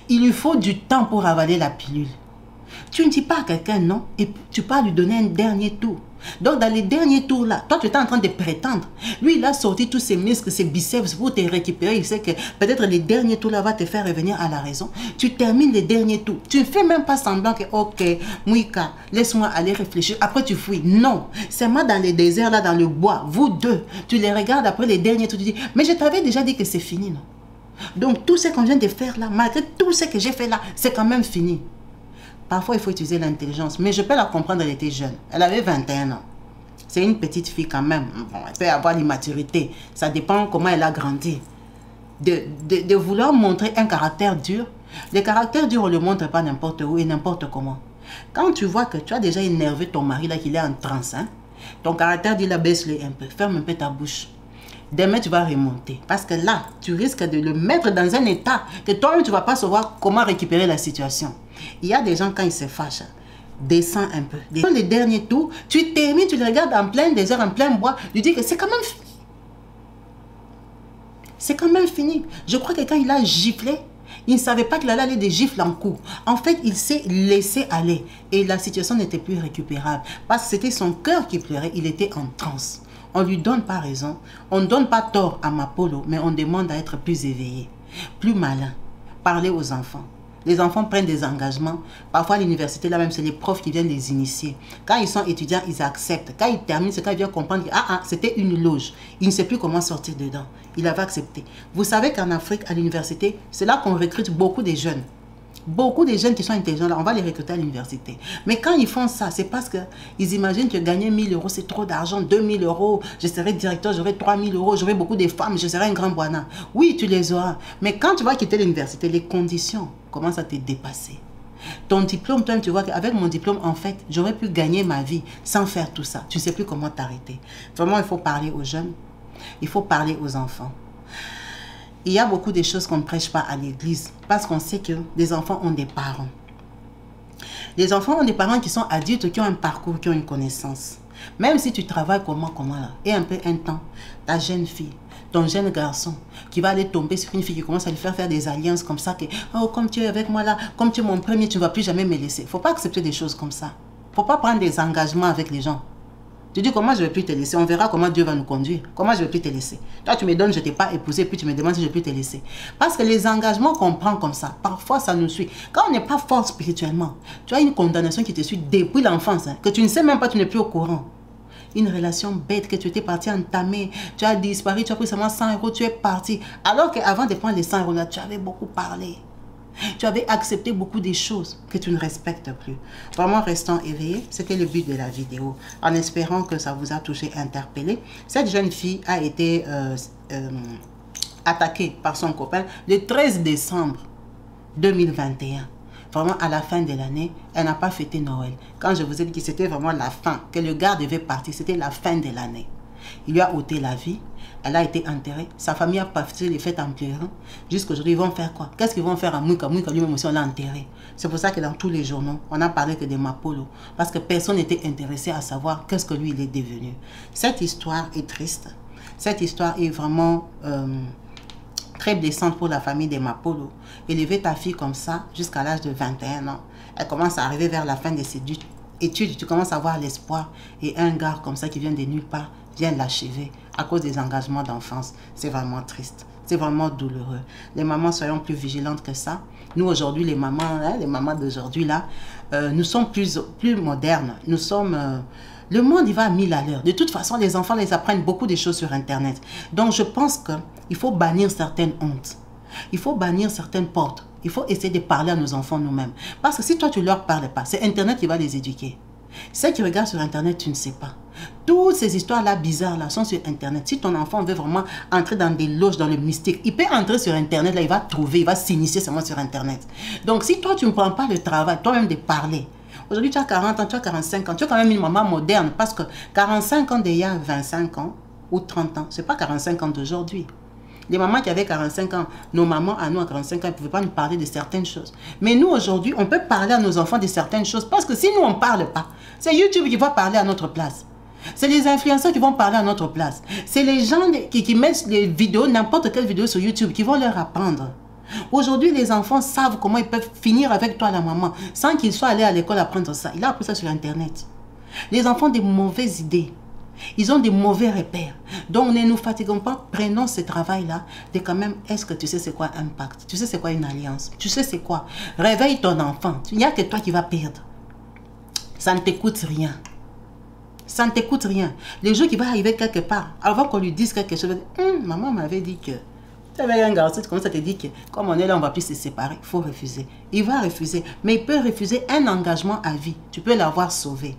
Il lui faut du temps pour avaler la pilule. Tu ne dis pas à quelqu'un non et tu peux lui donner un dernier tour. Donc dans les derniers tours là, toi tu es en train de prétendre. Lui il a sorti tous ses muscles, ses biceps pour te récupérer. Il sait que peut-être les derniers tours là va te faire revenir à la raison. Tu termines les derniers tours. Tu ne fais même pas semblant que ok, Mouika, laisse-moi aller réfléchir. Après tu fouilles. Non, c'est moi dans les déserts là, dans le bois. Vous deux, tu les regardes après les derniers tours. Tu dis, mais je t'avais déjà dit que c'est fini non. Donc tout ce qu'on vient de faire là, malgré tout ce que j'ai fait là, c'est quand même fini. Parfois, il faut utiliser l'intelligence. Mais je peux la comprendre, elle était jeune. Elle avait 21 ans. C'est une petite fille quand même. Bon, elle peut avoir l'immaturité. Ça dépend comment elle a grandi. De vouloir montrer un caractère dur. Le caractère dur, on ne le montre pas n'importe où et n'importe comment. Quand tu vois que tu as déjà énervé ton mari, là, qu'il est en transe, hein, ton caractère dit là, baisse-le un peu. Ferme un peu ta bouche. Demain, tu vas remonter. Parce que là, tu risques de le mettre dans un état que toi-même, tu ne vas pas savoir comment récupérer la situation. Il y a des gens, quand ils se fâchent, descends un peu. Dans les derniers tours, tu termines, tu les regardes en plein désert, en plein bois, tu dis que c'est quand même fini. C'est quand même fini. Je crois que quand il a giflé, il ne savait pas qu'il allait aller des gifles en cours. En fait, il s'est laissé aller. Et la situation n'était plus récupérable. Parce que c'était son cœur qui pleurait, il était en transe. On ne lui donne pas raison, on ne donne pas tort à Mapolo, mais on demande à être plus éveillé, plus malin. Parler aux enfants. Les enfants prennent des engagements. Parfois à l'université, là même, c'est les profs qui viennent les initier. Quand ils sont étudiants, ils acceptent. Quand ils terminent, c'est quand ils viennent comprendre que c'était une loge. Il ne sait plus comment sortir dedans. Il avait accepté. Vous savez qu'en Afrique, à l'université, c'est là qu'on recrute beaucoup de jeunes. Beaucoup de jeunes qui sont intelligents, là, on va les recruter à l'université. Mais quand ils font ça, c'est parce qu'ils imaginent que gagner 1000 euros, c'est trop d'argent, 2000 euros, je serai directeur, j'aurai 3000 euros, j'aurai beaucoup de femmes, je serai un grand boana. Oui, tu les auras. Mais quand tu vas quitter l'université, les conditions commencent à te dépasser. Ton diplôme, toi, tu vois qu'avec mon diplôme, en fait, j'aurais pu gagner ma vie sans faire tout ça. Tu ne sais plus comment t'arrêter. Vraiment, il faut parler aux jeunes, il faut parler aux enfants. Il y a beaucoup de choses qu'on ne prêche pas à l'église parce qu'on sait que les enfants ont des parents. Les enfants ont des parents qui sont adultes, qui ont un parcours, qui ont une connaissance. Même si tu travailles comment là, et un peu un temps, ta jeune fille, ton jeune garçon qui va aller tomber sur une fille qui commence à lui faire des alliances comme ça, que oh, comme tu es avec moi là, comme tu es mon premier, tu ne vas plus jamais me laisser. Il ne faut pas accepter des choses comme ça. Il ne faut pas prendre des engagements avec les gens. Tu dis comment je ne vais plus te laisser, on verra comment Dieu va nous conduire. Comment je ne vais plus te laisser. Toi tu me donnes, je ne t'ai pas épousé, puis tu me demandes si je vais plus te laisser. Parce que les engagements qu'on prend comme ça, parfois ça nous suit. Quand on n'est pas fort spirituellement, tu as une condamnation qui te suit depuis l'enfance, hein, que tu ne sais même pas, tu n'es plus au courant. Une relation bête que tu étais parti entamer, tu as disparu, tu as pris seulement 100 euros, tu es parti. Alors qu'avant de prendre les 100 euros là, tu avais beaucoup parlé. Tu avais accepté beaucoup de choses que tu ne respectes plus. Vraiment, restons éveillés. C'était le but de la vidéo. En espérant que ça vous a touché, interpellé. Cette jeune fille a été attaquée par son copain le 13 décembre 2021. Vraiment, à la fin de l'année, elle n'a pas fêté Noël. Quand je vous ai dit que c'était vraiment la fin, que le gars devait partir, c'était la fin de l'année. Il lui a ôté la vie. Elle a été enterrée. Sa famille a passé les fêtes en pleurant. Jusqu'aujourd'hui, ils vont faire quoi? Qu'est-ce qu'ils vont faire à Mouika? Mouika lui-même aussi, on l'a enterré. C'est pour ça que dans tous les journaux, on n'a parlé que de Mapolo. Parce que personne n'était intéressé à savoir qu'est-ce que lui, il est devenu. Cette histoire est triste. Cette histoire est vraiment très blessante pour la famille de Mapolo. Élever ta fille comme ça, jusqu'à l'âge de 21 ans, elle commence à arriver vers la fin de ses études. Tu commences à avoir l'espoir. Et un gars comme ça qui vient de nulle part, vient l'achever à cause des engagements d'enfance. C'est vraiment triste. C'est vraiment douloureux. Les mamans, soyons plus vigilantes que ça. Nous, aujourd'hui, les mamans d'aujourd'hui, là, nous sommes plus modernes. Nous sommes... le monde, il va à 1000 à l'heure. De toute façon, les enfants, ils apprennent beaucoup de choses sur Internet. Donc, je pense qu'il faut bannir certaines hontes. Il faut bannir certaines portes. Il faut essayer de parler à nos enfants nous-mêmes. Parce que si toi, tu ne leur parles pas, c'est Internet qui va les éduquer. Ceux qui regardent sur Internet, tu ne sais pas. Toutes ces histoires-là bizarres là sont sur Internet. Si ton enfant veut vraiment entrer dans des loges, dans le mystique, il peut entrer sur Internet, là, il va trouver, il va s'initier seulement sur Internet. Donc, si toi, tu ne prends pas le travail, toi-même de parler. Aujourd'hui, tu as 40 ans, tu as 45 ans, tu es quand même une maman moderne parce que 45 ans d'il y a 25 ans ou 30 ans, ce n'est pas 45 ans d'aujourd'hui. Les mamans qui avaient 45 ans, nos mamans à nous à 45 ans, elles ne pouvaient pas nous parler de certaines choses. Mais nous, aujourd'hui, on peut parler à nos enfants de certaines choses. Parce que si nous, on ne parle pas, c'est YouTube qui va parler à notre place. C'est les influenceurs qui vont parler à notre place. C'est les gens qui mettent les vidéos, n'importe quelle vidéo sur YouTube, qui vont leur apprendre. Aujourd'hui, les enfants savent comment ils peuvent finir avec toi, la maman, sans qu'ils soient allés à l'école apprendre ça. Il a appris ça sur Internet. Les enfants ont des mauvaises idées. Ils ont des mauvais repères. Donc, ne nous fatiguons pas. Prenons ce travail-là de quand même, est-ce que tu sais c'est quoi un pacte? Tu sais c'est quoi une alliance? Tu sais c'est quoi? Réveille ton enfant. Il n'y a que toi qui vas perdre. Ça ne t'écoute rien. Ça ne t'écoute rien. Les jours qui vont arriver quelque part, avant qu'on lui dise quelque chose, maman m'avait dit que tu avais un garçon, tu commences à te dire que comme on est là, on ne va plus se séparer. Il faut refuser. Il va refuser. Mais il peut refuser un engagement à vie. Tu peux l'avoir sauvé.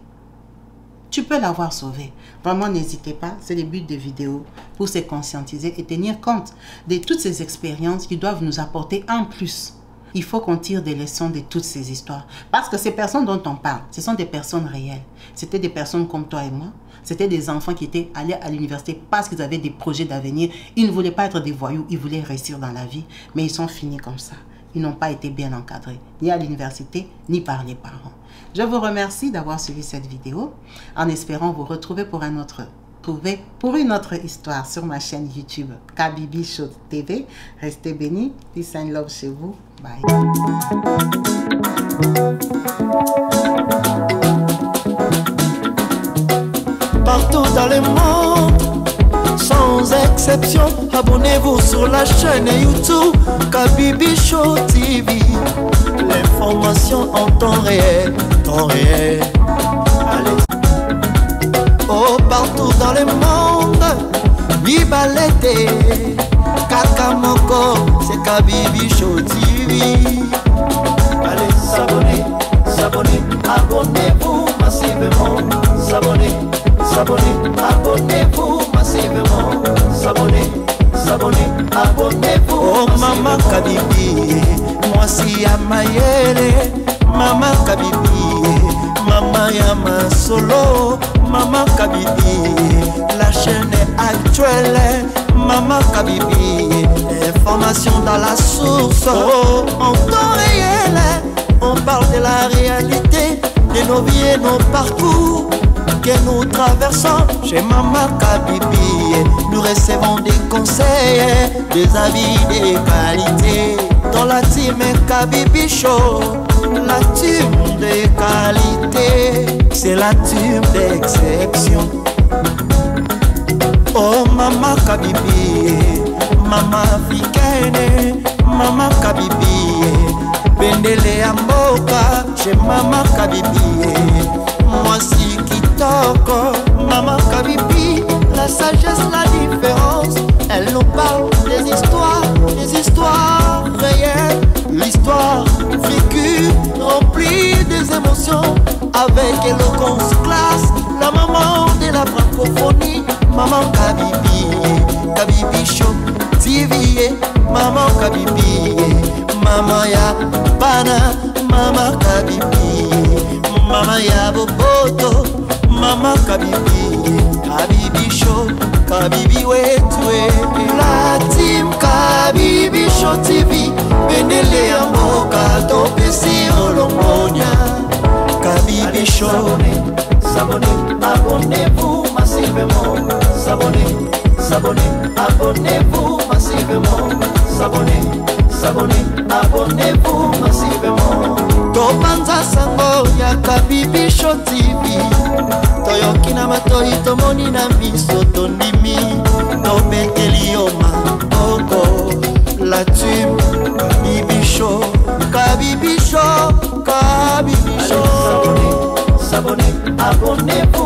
Tu peux l'avoir sauvé. Vraiment, n'hésitez pas. C'est le but de vidéos pour se conscientiser et tenir compte de toutes ces expériences qui doivent nous apporter en plus. Il faut qu'on tire des leçons de toutes ces histoires. Parce que ces personnes dont on parle, ce sont des personnes réelles. C'était des personnes comme toi et moi. C'était des enfants qui étaient allés à l'université parce qu'ils avaient des projets d'avenir. Ils ne voulaient pas être des voyous, ils voulaient réussir dans la vie. Mais ils sont finis comme ça. Ils n'ont pas été bien encadrés, ni à l'université, ni par les parents. Je vous remercie d'avoir suivi cette vidéo, en espérant vous retrouver pour une autre histoire sur ma chaîne YouTube Kabibi Show TV. Restez bénis, peace and love chez vous. Bye. Partout dans le monde, sans exception, abonnez-vous sur la chaîne YouTube Kabibi Show TV. L'information en temps réel, Allez. Oh, partout dans le monde, Bibalete, Kakamoko, c'est Kabibi Show TV. Allez, s'abonner, abonnez-vous massivement. Abonnez-vous massivement. Abonnez-vous. Oh, maman Kabibi, moi si à Mayele, maman Kabibi, maman Yama Solo, maman Kabibi, la chaîne est actuelle, maman Kabibi, information dans la source, oh, en temps réel, on parle de la réalité, de nos vies et nos parcours que nous traversons chez maman Kabibi. Nous recevons des conseils, des avis, des qualités. Dans la team Kabibi Show, la team de qualité, c'est la team d'exception. Oh maman Kabibi, maman africaine, maman Kabibi, Bendele Amboka, chez maman Kabibi. Moi si Kitoko, maman Kabibi, la sagesse, la différence. Elle nous parle des histoires réelles, l'histoire vécue, remplie des émotions, avec éloquence, classe, la maman de la francophonie, maman Kabibi, Kabibi Show TV, maman Kabibi, maman ya bana, maman Kabibi, maman ya boboto, maman Kabibi, Kabibi Show, Kabibi wetwe. La team Kabibi Show TV, Bendele ya mboka, topesi olongonya. Kabibi Show, abonnez-vous massivement. Abonnez-vous massivement. Abonnez-vous massivement. Topanza sango ya Kabibi Show TV. Toyoki na matoi tomoni na miso tondimi. Tobeteli yo maboko. La team Kabibi Show, Kabibi Show, Kabibi Show. Abonnez-vous.